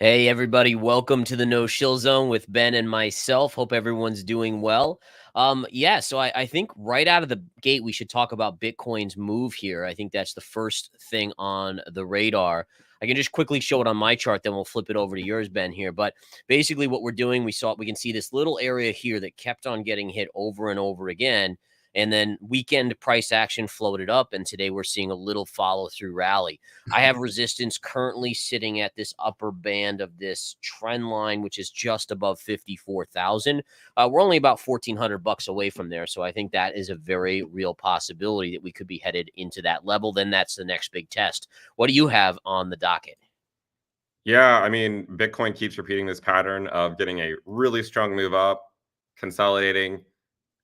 Hey everybody, welcome to the No Shill Zone with Ben and myself. Hope everyone's doing well. So I think right out of the gate we should talk about Bitcoin's move here. I think that's the first thing on the radar. I can just quickly show it on my chart, then we'll flip it over to yours, Ben, here. But basically what we're doing, we can see this little area here that kept on getting hit over and over again. And then weekend price action floated up, and today we're seeing a little follow through rally. I have resistance currently sitting at this upper band of this trend line, which is just above 54,000. We're only about 1,400 bucks away from there. So I think that is a very real possibility that we could be headed into that level. Then that's the next big test. What do you have on the docket? Yeah, I mean, Bitcoin keeps repeating this pattern of getting a really strong move up, consolidating,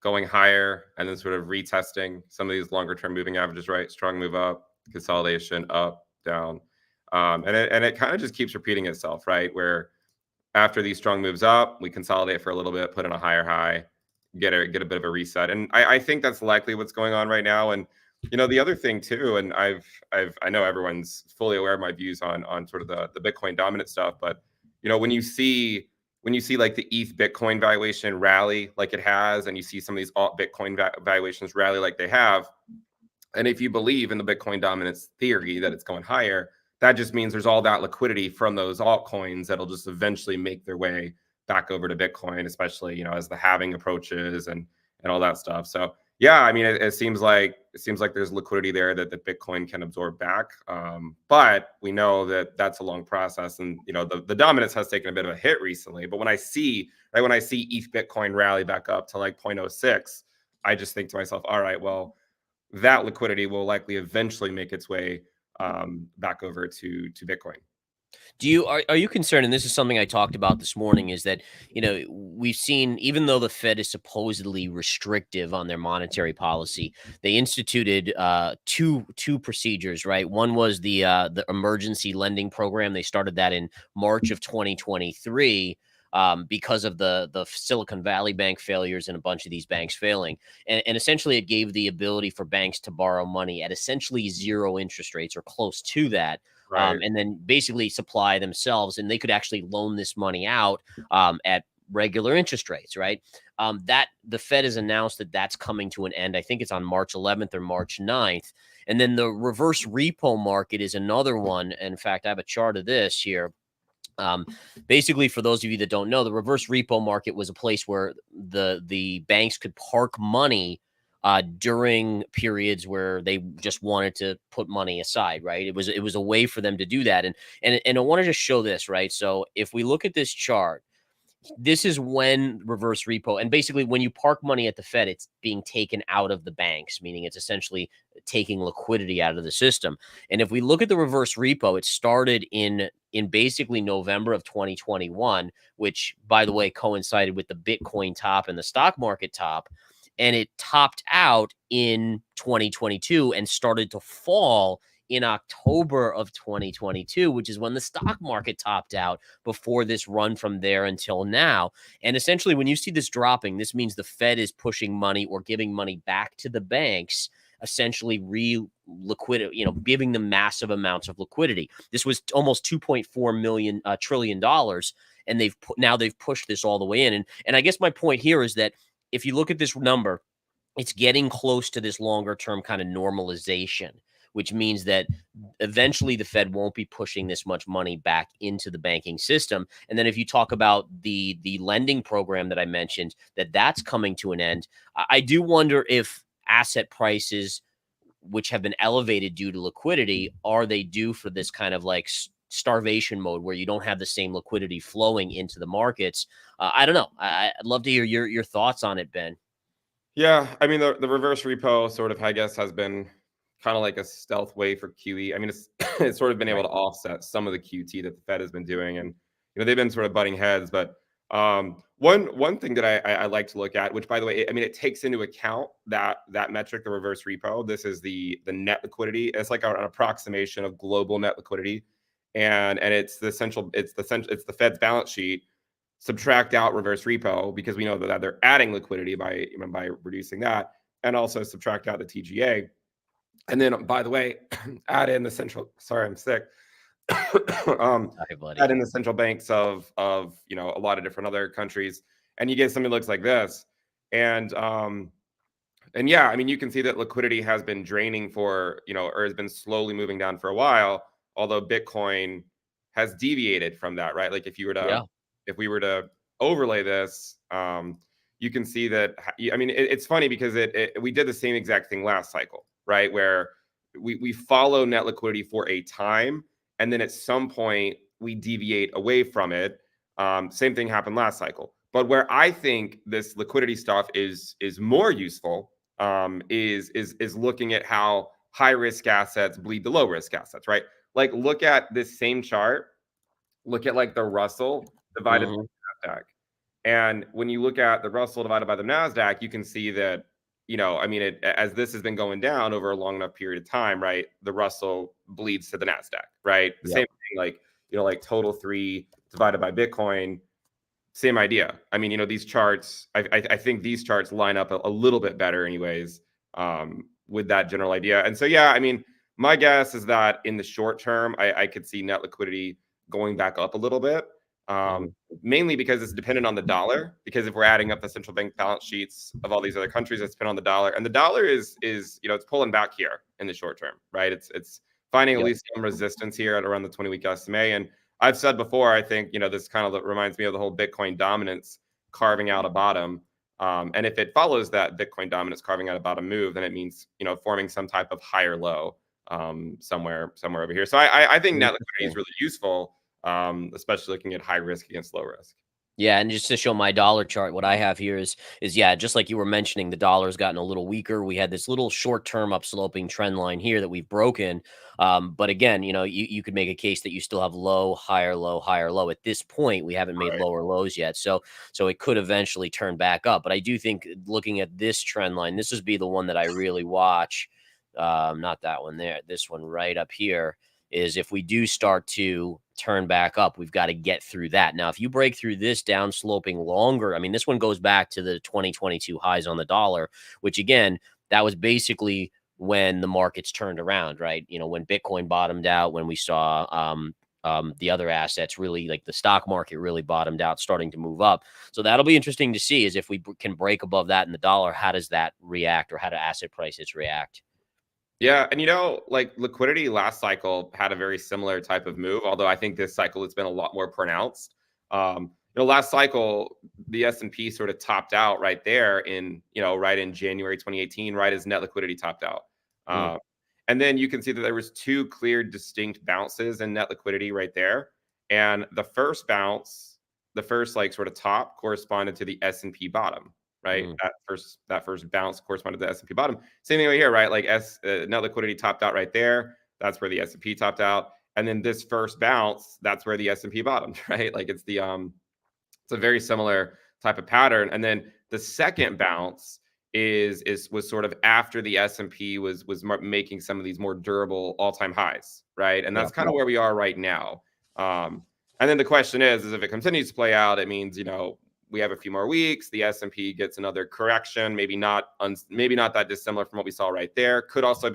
going higher, and then sort of retesting some of these longer term moving averages, right? Strong move up, consolidation, up, down. And it kind of just keeps repeating itself, right? Where after these strong moves up, we consolidate for a little bit, put in a higher high, get a bit of a reset. And I think that's likely what's going on right now. And the other thing too, and I know everyone's fully aware of my views on sort of the Bitcoin dominant stuff, but when you see like the ETH Bitcoin valuation rally like it has, and you see some of these alt Bitcoin valuations rally like they have, and if you believe in the Bitcoin dominance theory that it's going higher, that just means there's all that liquidity from those altcoins that'll just eventually make their way back over to Bitcoin, especially as the halving approaches and all that stuff. So yeah, I mean, it seems like there's liquidity there that Bitcoin can absorb back. But we know that that's a long process, and the dominance has taken a bit of a hit recently. But when I see ETH Bitcoin rally back up to like 0.06, I just think to myself, all right, well, that liquidity will likely eventually make its way back over to Bitcoin. Are you concerned? And this is something I talked about this morning. Is that we've seen, even though the Fed is supposedly restrictive on their monetary policy, they instituted two procedures. Right, one was the emergency lending program. They started that in March of 2023. Because of the Silicon Valley Bank failures and a bunch of these banks failing. And essentially, it gave the ability for banks to borrow money at essentially zero interest rates or close to that. Right. And then basically supply themselves, and they could actually loan this money out at regular interest rates, right? That the Fed has announced that that's coming to an end. I think it's on March 11th or March 9th. And then the reverse repo market is another one. In fact, I have a chart of this here. Basically, for those of you that don't know, the reverse repo market was a place where the banks could park money during periods where they just wanted to put money aside, right? It was a way for them to do that, and I want to just show this, right? So if we look at this chart, this is when reverse repo, and basically when you park money at the Fed, it's being taken out of the banks, meaning it's essentially taking liquidity out of the system. And if we look at the reverse repo, it started in basically November of 2021, which, by the way, coincided with the Bitcoin top and the stock market top. And it topped out in 2022 and started to fall in October of 2022, which is when the stock market topped out before this run from there until now. And essentially, when you see this dropping, this means the Fed is pushing money or giving money back to the banks, essentially liquidity, giving them massive amounts of liquidity. This was almost 2.4 million trillion dollars, and they've pushed this all the way in. And I guess my point here is that if you look at this number, it's getting close to this longer term kind of normalization, which means that eventually the Fed won't be pushing this much money back into the banking system. And then if you talk about the lending program that I mentioned, that's coming to an end, I do wonder if asset prices, which have been elevated due to liquidity, are they due for this kind of like starvation mode where you don't have the same liquidity flowing into the markets? I don't know. I'd love to hear your thoughts on it, Ben. Yeah, I mean the reverse repo sort of, I guess, has been kind of like a stealth way for QE. I mean, it's it's sort of been able Right. to offset some of the QT that the Fed has been doing, and they've been sort of butting heads. But one thing that I like to look at, which by the way, I mean, it takes into account that metric, the reverse repo. This is the net liquidity. It's like an approximation of global net liquidity, and it's the Fed's balance sheet, subtract out reverse repo, because we know that they're adding liquidity by reducing that, and also subtract out the TGA. And then, by the way, add in the central. Sorry, I'm sick. Hi, buddy. that in the central banks of a lot of different other countries, and you get something that looks like this, and yeah, I mean, you can see that liquidity has been draining for, or has been slowly moving down for a while, although Bitcoin has deviated from that, right? Like Yeah. if we were to overlay this, you can see that, I mean, it's funny because we did the same exact thing last cycle, right? Where we follow net liquidity for a time, and then at some point we deviate away from it. Same thing happened last cycle. But where I think this liquidity stuff is more useful, is looking at how high risk assets bleed to low risk assets, right? Like look at this same chart, look at like the Russell divided Hmm. by NASDAQ. And when you look at the Russell divided by the NASDAQ, you can see that, I mean, as this has been going down over a long enough period of time, right? The Russell bleeds to the NASDAQ, right? The Yep. same thing, like, like total 3 divided by Bitcoin, same idea. I mean, these charts, I think these charts line up a little bit better, anyways, with that general idea. And so, yeah, I mean, my guess is that in the short term, I could see net liquidity going back up a little bit, um, Hmm. mainly because it's dependent on the dollar. Because if we're adding up the central bank balance sheets of all these other countries, it's dependent on the dollar, and the dollar is it's pulling back here in the short term, right? It's finding at Yep. least some resistance here at around the 20-week SMA, and I've said before, I think, this kind of reminds me of the whole Bitcoin dominance carving out a bottom. And if it follows that Bitcoin dominance carving out a bottom move, then it means, forming some type of higher low, somewhere over here. So I think net liquidity is Interesting. really useful, especially looking at high risk against low risk. Yeah, and just to show my dollar chart, what I have here is yeah, just like you were mentioning, the dollar's gotten a little weaker. We had this little short-term upsloping trend line here that we've broken. But again, you could make a case that you still have low, higher, low, higher, low. At this point, we haven't made Right. lower lows yet. So it could eventually turn back up. But I do think looking at this trend line, this would be the one that I really watch. Not that one there, this one right up here is if we do start to turn back up, we've got to get through that. Now, if you break through this down sloping longer, I mean, this one goes back to the 2022 highs on the dollar, which again, that was basically when the markets turned around, right? When Bitcoin bottomed out, when we saw the other assets really like the stock market really bottomed out, starting to move up. So that'll be interesting to see is if we can break above that in the dollar, how does that react or how do asset prices react? Yeah, and like liquidity last cycle had a very similar type of move, although I think this cycle it's been a lot more pronounced. Last cycle the S&P sort of topped out right there in, right in January 2018, right as net liquidity topped out. Mm, Um, and then you can see that there was two clear distinct bounces in net liquidity right there. And the first bounce, the first like sort of top corresponded to the S&P bottom, right? mm, That first bounce corresponded to the S&P bottom. Same thing right here, right? Like net liquidity topped out right there. That's where the S&P topped out. And then this first bounce, that's where the S&P bottomed, right? Like it's a very similar type of pattern. And then the second bounce was sort of after the S&P was making some of these more durable all-time highs, right? And yeah. that's kind of where we are right now. And then the question is if it continues to play out, it means, we have a few more weeks. The S&P gets another correction, maybe not that dissimilar from what we saw right there. Could also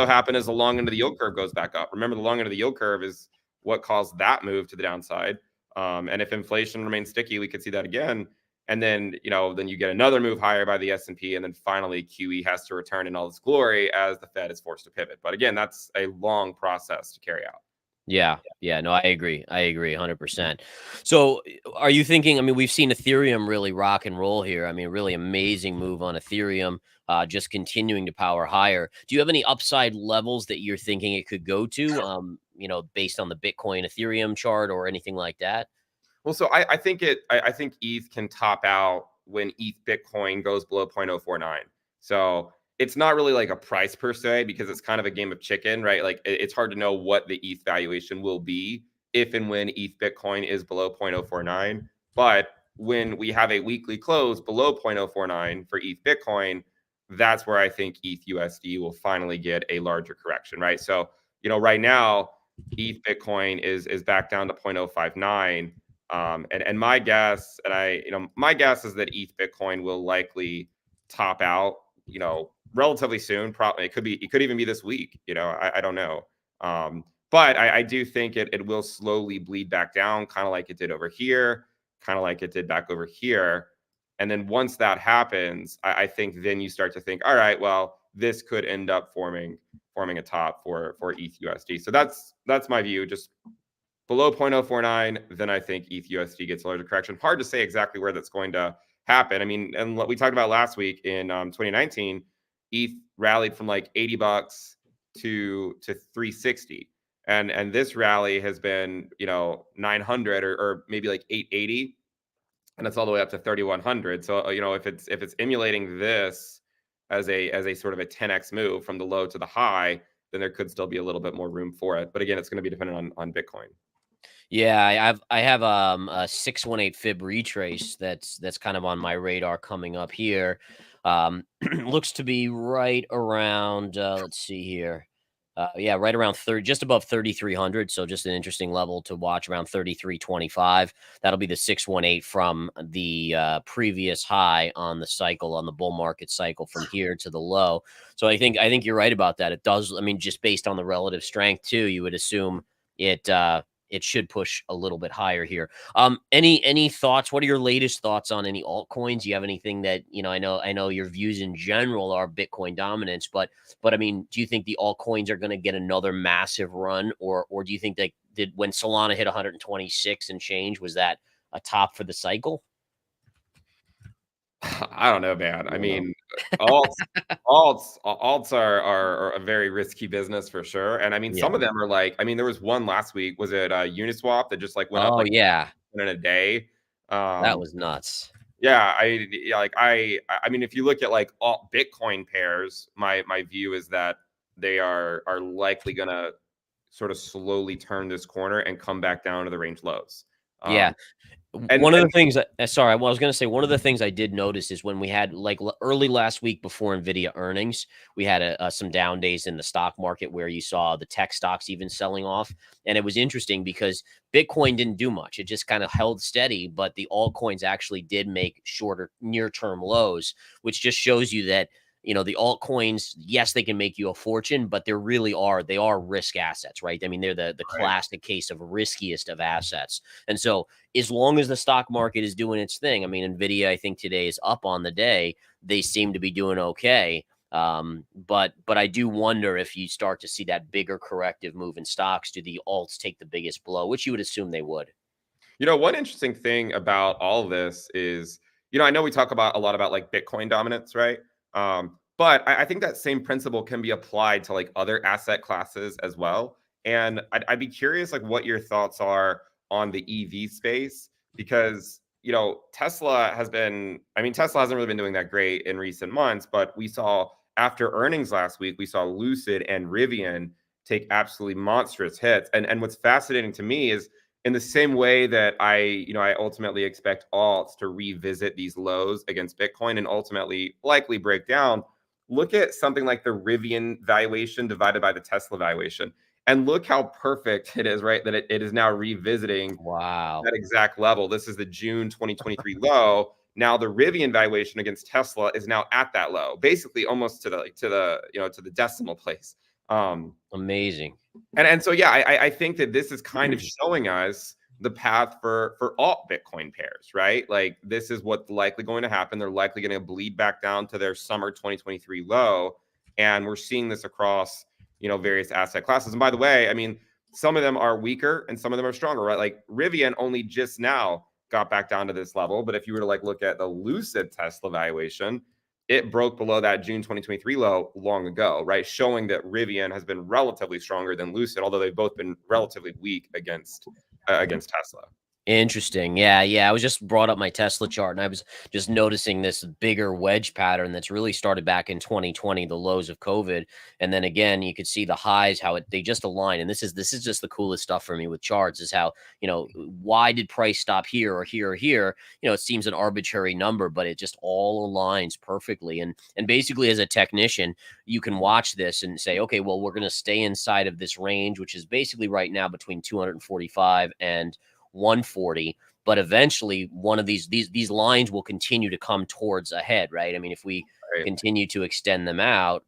happen as the long end of the yield curve goes back up. Remember, the long end of the yield curve is what caused that move to the downside. And if inflation remains sticky, we could see that again. And then, then you get another move higher by the S&P, and then finally QE has to return in all its glory as the Fed is forced to pivot. But again, that's a long process to carry out. Yeah. Yeah. No, I agree. I agree 100%. So are you thinking, I mean, we've seen Ethereum really rock and roll here. I mean, really amazing move on Ethereum, just continuing to power higher. Do you have any upside levels that you're thinking it could go to, based on the Bitcoin Ethereum chart or anything like that? Well, so I think I think ETH can top out when ETH Bitcoin goes below 0.049. So it's not really like a price per se because it's kind of a game of chicken, right? Like it's hard to know what the ETH valuation will be if and when ETH Bitcoin is below 0.049. But when we have a weekly close below 0.049 for ETH Bitcoin, that's where I think ETH USD will finally get a larger correction, right? So, right now ETH Bitcoin is back down to 0.059. And my guess, my guess is that ETH Bitcoin will likely top out, relatively soon. Probably it could even be this week. I don't know. But I do think it will slowly bleed back down, kind of like it did over here, kind of like it did back over here. And then once that happens, I think then you start to think, all right, well, this could end up forming a top for ETH USD. So that's my view. Just below 0.049, then I think ETH USD gets a larger correction. Hard to say exactly where that's going to happen. I mean, and what we talked about last week in 2019, ETH rallied from like $80 to 360. And this rally has been, 900 or maybe like 880, and it's all the way up to 3100. So, if it's emulating this as a sort of a 10x move from the low to the high, then there could still be a little bit more room for it. But again, it's going to be dependent on Bitcoin. Yeah, I have a 618 fib retrace that's kind of on my radar coming up here. Looks to be right around let's see here. Yeah, right around 30, just above 3,300. So just an interesting level to watch, around 3,325. That'll be the 618 from the previous high on the cycle, on the bull market cycle, from here to the low. So I think you're right about that. It does. I mean, just based on the relative strength too, you would assume it should push a little bit higher here. Any thoughts? What are your latest thoughts on any altcoins? Do you have anything that, I know your views in general are Bitcoin dominance, but I mean, do you think the altcoins are going to get another massive run, or do you think that when Solana hit 126 and change, was that a top for the cycle? I don't know, man. I mean, alts are a very risky business for sure. And I mean, Yeah. some of them are like, I mean, there was one last week. Was it Uniswap that just like went up Oh like yeah, in a day? that Um, was nuts. yeah, I mean, if you look at like all Bitcoin pairs, my view is that they are likely gonna sort of slowly turn this corner and come back down to the range lows. Yeah. Um, and One of the things sorry, well, I was going to say, one of the things I did notice is when we had like early last week before Nvidia earnings, we had some down days in the stock market where you saw the tech stocks even selling off. And it was interesting because Bitcoin didn't do much. It just kind of held steady, but the altcoins actually did make shorter near term lows, which just shows you that, the altcoins, yes, they can make you a fortune, but they are risk assets, right? I mean, they're the right. classic case of riskiest of assets. And so as long as the stock market is doing its thing, I mean, Nvidia, I think today is up on the day. They seem to be doing okay. But I do wonder if you start to see that bigger corrective move in stocks, do the alts take the biggest blow, which you would assume they would. One interesting thing about all of this is, I know we talk about a lot about like Bitcoin dominance, right? But I think that same principle can be applied to like other asset classes as well. And I'd be curious, like, what your thoughts are on the EV space, because Tesla Tesla hasn't really been doing that great in recent months, but we saw after earnings last week, we saw Lucid and Rivian take absolutely monstrous hits. And what's fascinating to me is, in the same way that I ultimately expect alts to revisit these lows against Bitcoin and ultimately likely break down, look at something like the Rivian valuation divided by the Tesla valuation. And look how perfect it is, right? That it is now revisiting Wow. that exact level. This is the June 2023 low. Now the Rivian valuation against Tesla is now at that low, basically almost to the decimal place. Amazing. And so yeah, I think that this is kind of showing us the path for alt Bitcoin pairs, right? Like, this is what's likely going to happen. They're likely going to bleed back down to their summer 2023 low, and we're seeing this across various asset classes. And by the way, I mean, some of them are weaker and some of them are stronger, right? Like Rivian only just now got back down to this level, but if you were to like look at the Lucid Tesla valuation, it broke below that June 2023 low long ago, right? Showing that Rivian has been relatively stronger than Lucid, although they've both been relatively weak against Tesla. Interesting. Yeah, yeah. I was just brought up my Tesla chart, and I was just noticing this bigger wedge pattern that's really started back in 2020, the lows of COVID, and then again you could see the highs, how they just align. And this is just the coolest stuff for me with charts, is how, why did price stop here or here or here? It seems an arbitrary number, but it just all aligns perfectly. And basically, as a technician, you can watch this and say, okay, well, we're going to stay inside of this range, which is basically right now between 245 and 140, but eventually one of these lines will continue to come towards a head, right? I mean, if we Right. continue to extend them out,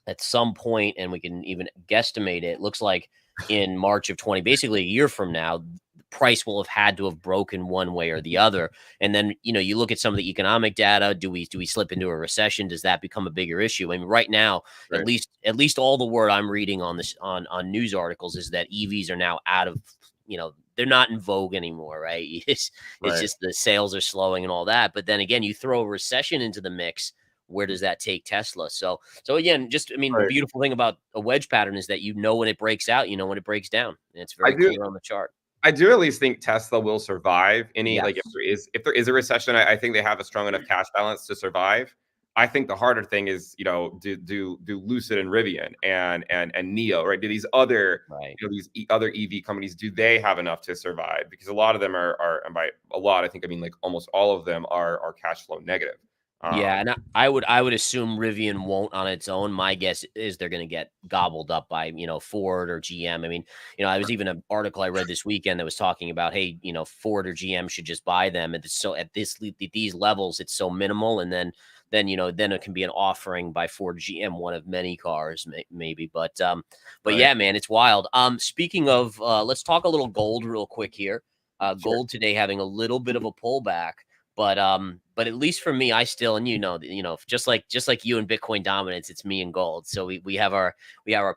at some point, and we can even guesstimate it, looks like in March of 20, basically a year from now, the price will have had to have broken one way or the other. And then, you look at some of the economic data. Do we slip into a recession? Does that become a bigger issue? I mean, right now, at Right. least all the word I'm reading on this on news articles is that EVs are now out of, they're not in vogue anymore, right? It's Right. just the sales are slowing and all that. But then again, you throw a recession into the mix, where does that take Tesla? So again, I mean, the Right. beautiful thing about a wedge pattern is that when it breaks out, when it breaks down, and it's I very do clear on the chart. I do at least think Tesla will survive any, like, Yes. if there is a recession, I think they have a strong enough cash balance to survive. I think the harder thing is, do Lucid and Rivian and Neo, right? Do these other, Right. other EV companies, do they have enough to survive? Because a lot of them are, and by a lot, I think I mean like almost all of them are cash flow negative. Yeah, Um, and I would assume Rivian won't on its own. My guess is they're going to get gobbled up by Ford or GM. I mean, I was even an article I read this weekend that was talking about, hey, Ford or GM should just buy them, and so at these levels, it's so minimal, and then it can be an offering by Ford GM, one of many cars, maybe. But right. yeah, man, it's wild. Speaking of, let's talk a little gold real quick here. Sure. Gold today having a little bit of a pullback. But at least for me, I still, and just like you and Bitcoin dominance, it's me and gold. So we have our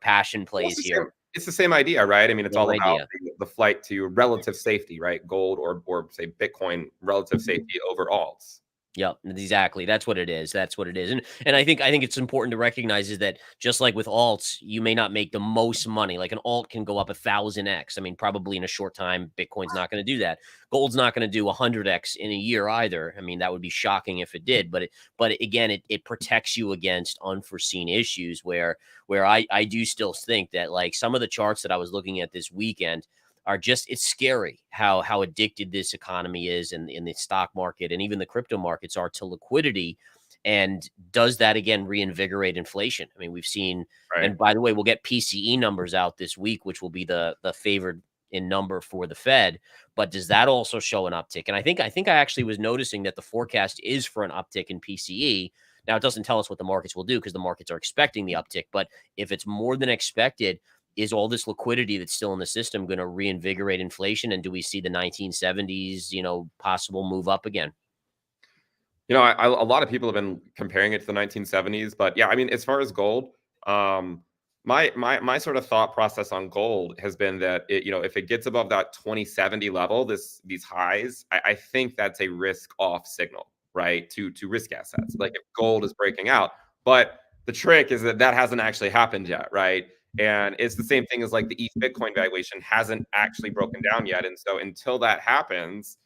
passion Well, plays here. it's the same idea, right? I mean, it's Same all about idea. the flight to relative safety, right? Gold or say Bitcoin relative safety over alts. Yep, exactly. That's what it is. That's what it is. And I think it's important to recognize is that just like with alts, you may not make the most money. Like an alt can go up 1,000x. I mean, probably in a short time, Bitcoin's not going to do that. Gold's not going to do 100x in a year either. I mean, that would be shocking if it did. But again, it protects you against unforeseen issues where I do still think that like some of the charts that I was looking at this weekend are just, it's scary how addicted this economy is, and in the stock market and even the crypto markets are, to liquidity. And does that again reinvigorate inflation? I mean, we've seen, Right. and by the way, we'll get PCE numbers out this week, which will be the favored in number for the Fed. But does that also show an uptick? And I think I actually was noticing that the forecast is for an uptick in PCE. Now it doesn't tell us what the markets will do because the markets are expecting the uptick. But if it's more than expected, is all this liquidity that's still in the system going to reinvigorate inflation? And do we see the 1970s, possible move up again? A lot of people have been comparing it to the 1970s, but yeah, I mean, as far as gold, um, my sort of thought process on gold has been that if it gets above that 2070 level, these highs, I think that's a risk off signal, right? To risk assets, like if gold is breaking out. But the trick is that hasn't actually happened yet, right? And it's the same thing as like the ETH Bitcoin valuation hasn't actually broken down yet, and so until that happens,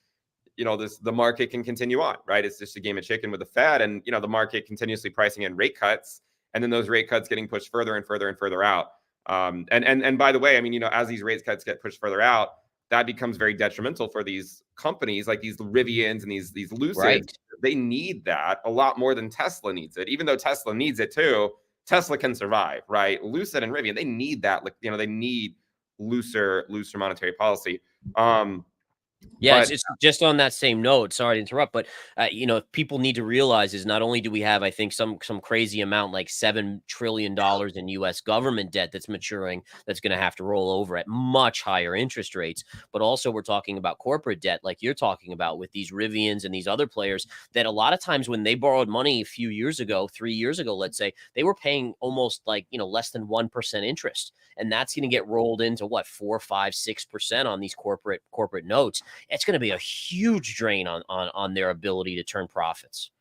the market can continue on, right? It's just a game of chicken with the Fed, and the market continuously pricing in rate cuts, and then those rate cuts getting pushed further and further and further out. And by the way, I mean, as these rate cuts get pushed further out, that becomes very detrimental for these companies like these Rivians and these Lucids. Right. They need that a lot more than Tesla needs it, even though Tesla needs it too. Tesla can survive, right? Lucid and Rivian, they need that. Like, they need looser monetary policy. Yeah, But it's just on that same note. Sorry to interrupt, but people need to realize is not only do we have, I think, some crazy amount like $7 trillion in U.S. government debt that's maturing, that's going to have to roll over at much higher interest rates, but also we're talking about corporate debt, like you're talking about with these Rivians and these other players that a lot of times when they borrowed money a few years ago, 3 years ago, let's say, they were paying almost like less than 1% interest, and that's going to get rolled into what 4, 5, 6% on these corporate notes. It's going to be a huge drain on their ability to turn profits.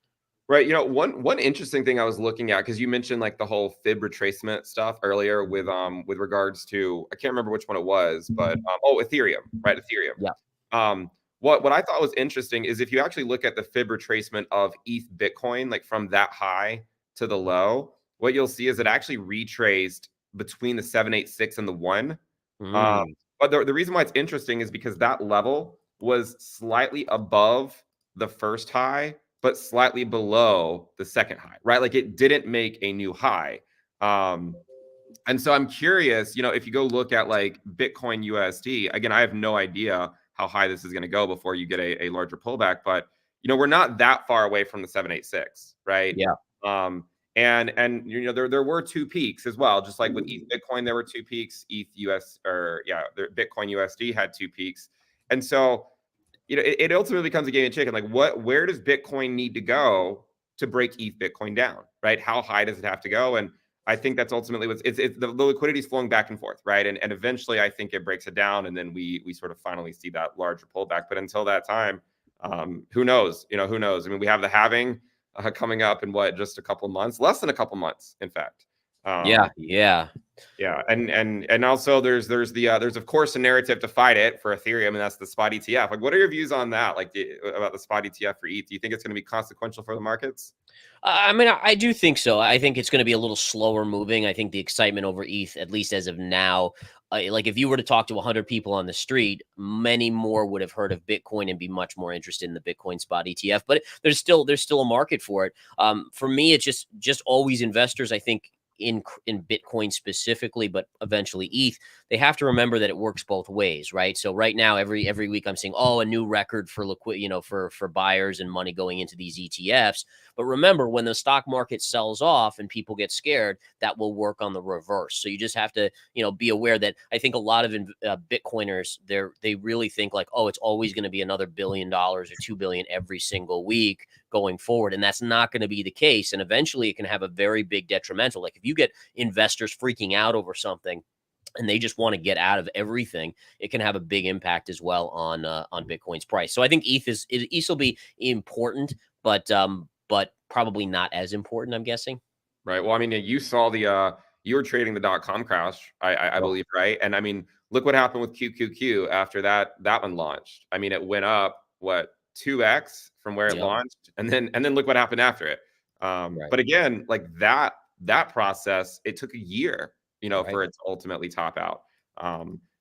right, one interesting thing I was looking at, because you mentioned like the whole fib retracement stuff earlier with regards to, I can't remember which one it was, but Ethereum, right? Ethereum. Yeah. What I thought was interesting is if you actually look at the fib retracement of ETH Bitcoin, like from that high to the low, what you'll see is it actually retraced between the 786 and the 1. Um, Mm, but the reason why it's interesting is because that level was slightly above the first high, but slightly below the second high, right? Like it didn't make a new high. Um, and so I'm curious, if you go look at like Bitcoin USD, again, I have no idea how high this is going to go before you get a larger pullback, but we're not that far away from the 786, right? yeah. Um, And you know, there were two peaks as well, just like with ETH Bitcoin, there were two peaks. ETH US, or yeah, the Bitcoin USD had two peaks. And so, you know, it ultimately becomes a game of chicken. Like, where does Bitcoin need to go to break ETH Bitcoin down, right? How high does it have to go? And I think that's ultimately what's the liquidity is flowing back and forth, right? And eventually, I think it breaks it down, and then we sort of finally see that larger pullback. But until that time, who knows? You know, who knows? I mean, we have the halving coming up in what, just a couple months, less than a couple months, in fact. Yeah, Um, yeah. yeah, and also there's there's of course a narrative to fight it for Ethereum, and that's the spot ETF. Like, what are your views on that? Like, about the spot ETF for ETH? Do you think it's going to be consequential for the markets? I mean, I do think so. I think it's going to be a little slower moving. I think the excitement over ETH, at least as of now, like if you were to talk to 100 people on the street, many more would have heard of Bitcoin and be much more interested in the Bitcoin spot ETF. But there's still a market for it. For me, it's just always investors. I think in Bitcoin specifically, but eventually ETH, they have to remember that it works both ways, right? So right now, every week I'm seeing, a new record for liquid, for buyers and money going into these ETFs. But remember, when the stock market sells off and people get scared, that will work on the reverse. So you just have to, be aware that I think a lot of Bitcoiners, they really think like, oh, it's always going to be another $1 billion or 2 billion every single week going forward, and that's not going to be the case. And eventually, it can have a very big detrimental. Like if you get investors freaking out over something, and they just want to get out of everything, it can have a big impact as well on Bitcoin's price. So I think ETH will be important, but probably not as important, I'm guessing. Right. Well, I mean, you saw the you were trading the .com crash, I Yep. believe, right? And I mean, look what happened with QQQ after that one launched. I mean, it went up what, 2x from where it Yep. launched, and then look what happened after it. Right. But again, like that process, it took a year, you know, Right. for it to ultimately top out.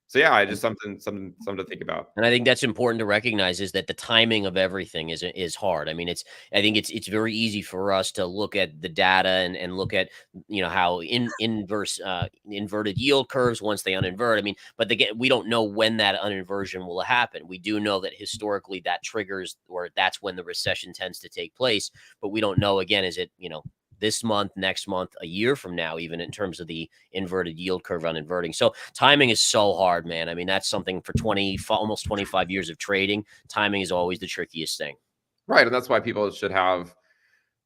So yeah, just something to think about. And I think that's important to recognize, is that the timing of everything is hard. I mean, I think it's very easy for us to look at the data and look at how inverted yield curves once they uninvert. I mean, but again, we don't know when that uninversion will happen. We do know that historically that triggers, or that's when the recession tends to take place, but we don't know, again, is it this month, next month, a year from now, even in terms of the inverted yield curve uninverting. So timing is so hard, man. I mean, that's something for almost 25 years of trading. Timing is always the trickiest thing. Right, and that's why people should have,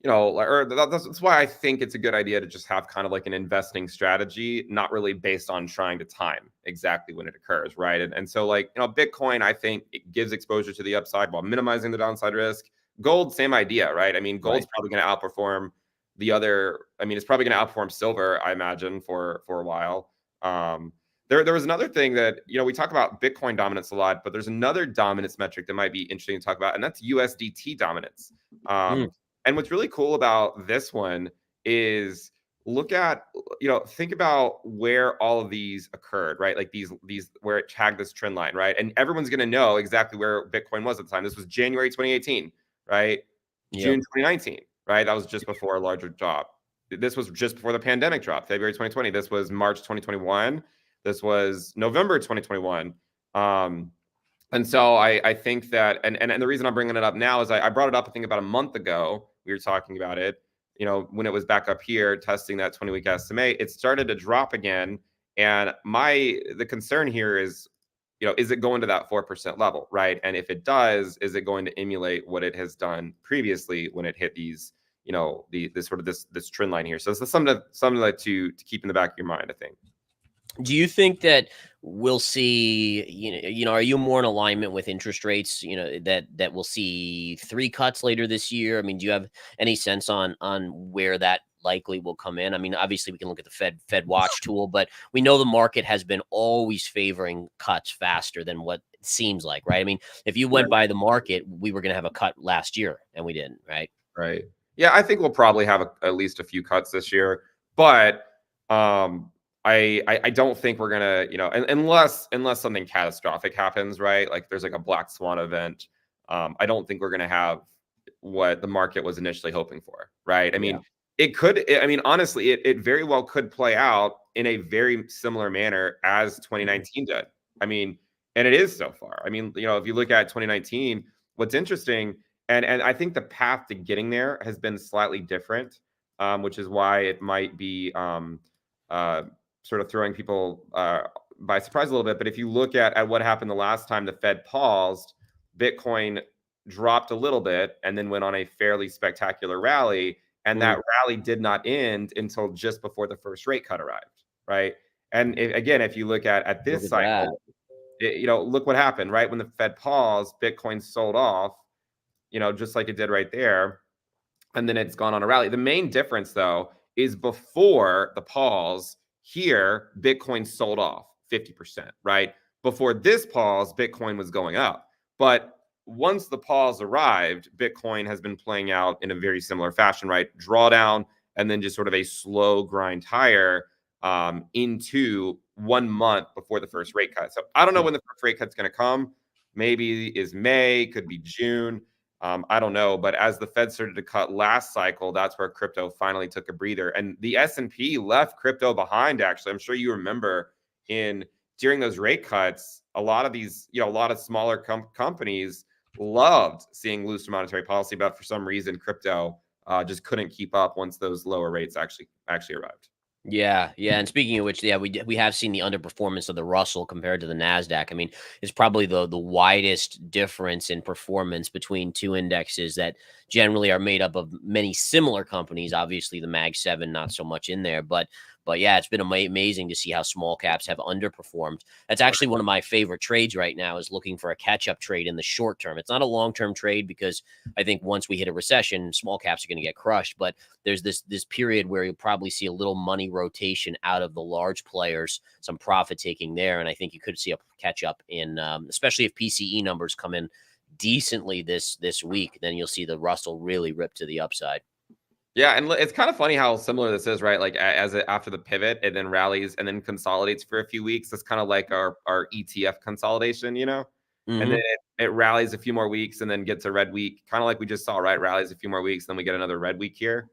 or that's why I think it's a good idea to just have kind of like an investing strategy, not really based on trying to time exactly when it occurs, right? And so, like, Bitcoin, I think it gives exposure to the upside while minimizing the downside risk. Gold, same idea, right? I mean, gold's Right. probably going to outperform the other. I mean, it's probably going to outperform silver, I imagine, for a while. There was another thing that, we talk about Bitcoin dominance a lot, but there's another dominance metric that might be interesting to talk about, and that's USDT dominance. Mm. And what's really cool about this one is, look at, think about where all of these occurred, right? Like these where it tagged this trend line, right? And everyone's going to know exactly where Bitcoin was at the time. This was January 2018, right? Yep. June 2019, right? That was just before a larger drop. This was just before the pandemic drop, February 2020. This was March 2021. This was November 2021. And so I think that, and the reason I'm bringing it up now is I brought it up, I think, about a month ago. We were talking about it, when it was back up here testing that 20-week SMA. It started to drop again. And the concern here is, is it going to that 4% level, right? And if it does, is it going to emulate what it has done previously when it hit these, this sort of this trend line here? So it's something like to keep in the back of your mind, I think. Do you think that we'll see, are you more in alignment with interest rates, that we'll see 3 cuts later this year? I mean, do you have any sense on where that likely will come in? I mean, obviously we can look at the Fed watch tool, but we know the market has been always favoring cuts faster than what it seems like, right? I mean, if you went Right. by the market, we were going to have a cut last year and we didn't, right? Right. Yeah, I think we'll probably have at least a few cuts this year, but I don't think we're gonna, unless something catastrophic happens, right? Like there's like a black swan event. I don't think we're gonna have what the market was initially hoping for, right? I Yeah. mean, it could. I mean, honestly, it very well could play out in a very similar manner as 2019 did. I mean, and it is so far. I mean, if you look at 2019, what's interesting, and I think the path to getting there has been slightly different. which is why it might be sort of throwing people by surprise a little bit. But if you look at what happened the last time the Fed paused, Bitcoin dropped a little bit and then went on a fairly spectacular rally. And that rally did not end until just before the first rate cut arrived, right? And again, if you look at this cycle, look what happened, right? When the Fed paused, Bitcoin sold off, just like it did right there. And then it's gone on a rally. The main difference, though, is before the pause here, Bitcoin sold off 50%, right? Before this pause, Bitcoin was going up. But once the pause arrived, Bitcoin has been playing out in a very similar fashion, right? Drawdown and then just sort of a slow grind higher into 1 month before the first rate cut. So I don't know when the first rate cut's going to come. Maybe is May, could be June. I don't know, but as the Fed started to cut last cycle, that's where crypto finally took a breather, and the S&P left crypto behind. Actually, I'm sure you remember during those rate cuts, a lot of these, a lot of smaller companies loved seeing looser monetary policy, but for some reason, crypto just couldn't keep up once those lower rates actually arrived. Yeah, and speaking of which, we have seen the underperformance of the Russell compared to the Nasdaq. I mean, it's probably the widest difference in performance between two indexes that generally are made up of many similar companies. Obviously, the Mag 7 not so much in there, but yeah, it's been amazing to see how small caps have underperformed. That's actually one of my favorite trades right now, is looking for a catch-up trade in the short term. It's not a long-term trade because I think once we hit a recession, small caps are going to get crushed. But there's this period where you'll probably see a little money rotation out of the large players, some profit taking there. And I think you could see a catch-up in, especially if PCE numbers come in decently this week, then you'll see the Russell really rip to the upside. Yeah, and it's kind of funny how similar this is, right? Like after the pivot, it then rallies and then consolidates for a few weeks. It's kind of like our ETF consolidation, and then it rallies a few more weeks and then gets a red week, kind of like we just saw, right? Rallies a few more weeks, then we get another red week here.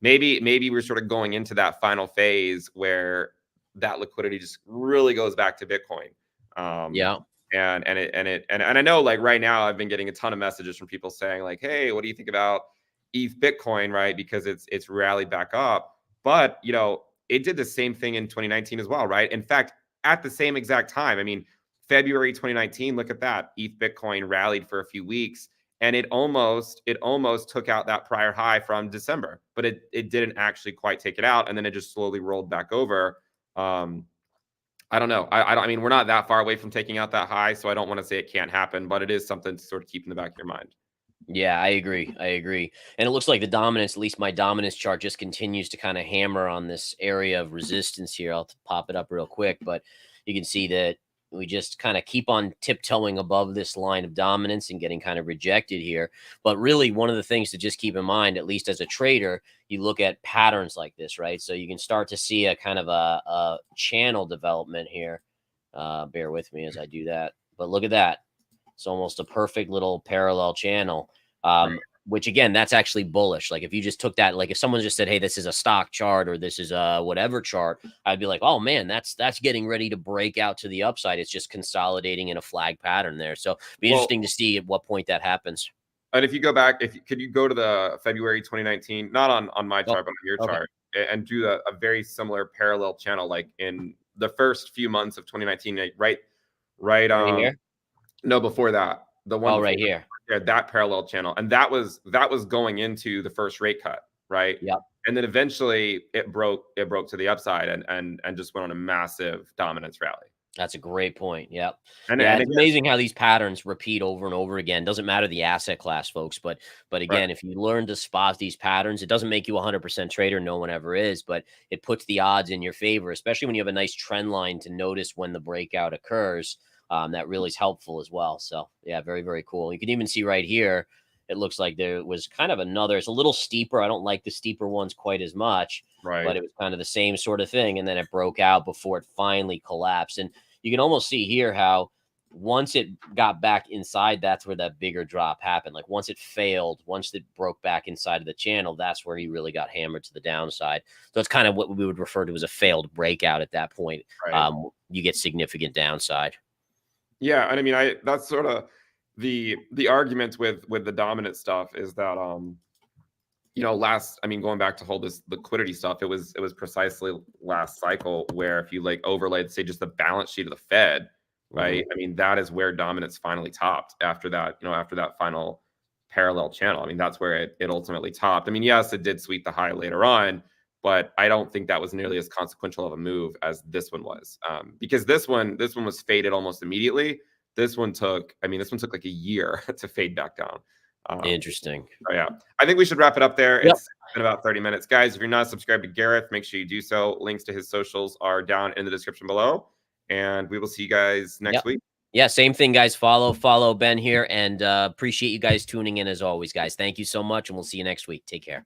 Maybe we're sort of going into that final phase where that liquidity just really goes back to Bitcoin. And I know, like, right now I've been getting a ton of messages from people saying like, hey, what do you think about ETH Bitcoin, right? Because it's rallied back up. But, it did the same thing in 2019 as well, right? In fact, at the same exact time, I mean, February 2019, look at that. ETH Bitcoin rallied for a few weeks and it almost took out that prior high from December, but it didn't actually quite take it out. And then it just slowly rolled back over. I don't know. I mean, we're not that far away from taking out that high, so I don't want to say it can't happen, but it is something to sort of keep in the back of your mind. Yeah, I agree. And it looks like the dominance, at least my dominance chart, just continues to kind of hammer on this area of resistance here. I'll pop it up real quick, but you can see that we just kind of keep on tiptoeing above this line of dominance and getting kind of rejected here. But really, one of the things to just keep in mind, at least as a trader, you look at patterns like this, right? So you can start to see a kind of a channel development here. Bear with me as I do that. But look at that. It's almost a perfect little parallel channel, which again, that's actually bullish. Like if you just took that, like if someone just said, hey, this is a stock chart or this is a whatever chart, I'd be like, oh man, that's getting ready to break out to the upside. It's just consolidating in a flag pattern there. So it'd be interesting to see at what point that happens. And if you go back, could you go to the February 2019, not on my chart, but on your chart, and do a very similar parallel channel, like in the first few months of 2019, right here? No, before that. The one right here. Yeah, that parallel channel. And that was going into the first rate cut, right? Yep. And then eventually it broke to the upside and just went on a massive dominance rally. That's a great point. Yep. And it's amazing how these patterns repeat over and over again. Doesn't matter the asset class, folks. But again, if you learn to spot these patterns, it doesn't make you 100% trader. No one ever is, but it puts the odds in your favor, especially when you have a nice trend line to notice when the breakout occurs. That really is helpful as well. So yeah, very, very cool. You can even see right here, it looks like there was kind of it's a little steeper. I don't like the steeper ones quite as much, but it was kind of the same sort of thing. And then it broke out before it finally collapsed. And you can almost see here how once it got back inside, that's where that bigger drop happened. Like once it failed, once it broke back inside of the channel, that's where he really got hammered to the downside. So it's kind of what we would refer to as a failed breakout at that point. You get significant downside. Yeah, and I mean, that's sort of the argument with the dominant stuff is that you know, going back to hold this liquidity stuff, it was precisely last cycle where if you like overlaid, say, just the balance sheet of the Fed, right? I mean, that is where dominance finally topped after that, you know, after that final parallel channel. I mean, that's where it ultimately topped. I mean, yes, it did sweep the high later on, but I don't think that was nearly as consequential of a move as this one was, because this one was faded almost immediately. This one took like a year to fade back down. Interesting. Oh yeah, I think we should wrap it up there. Yep. It's been about 30 minutes, guys. If you're not subscribed to Gareth, make sure you do so. Links to his socials are down in the description below, and we will see you guys next week. Yeah, same thing, guys. Follow Ben here, and appreciate you guys tuning in as always, guys. Thank you so much, and we'll see you next week. Take care.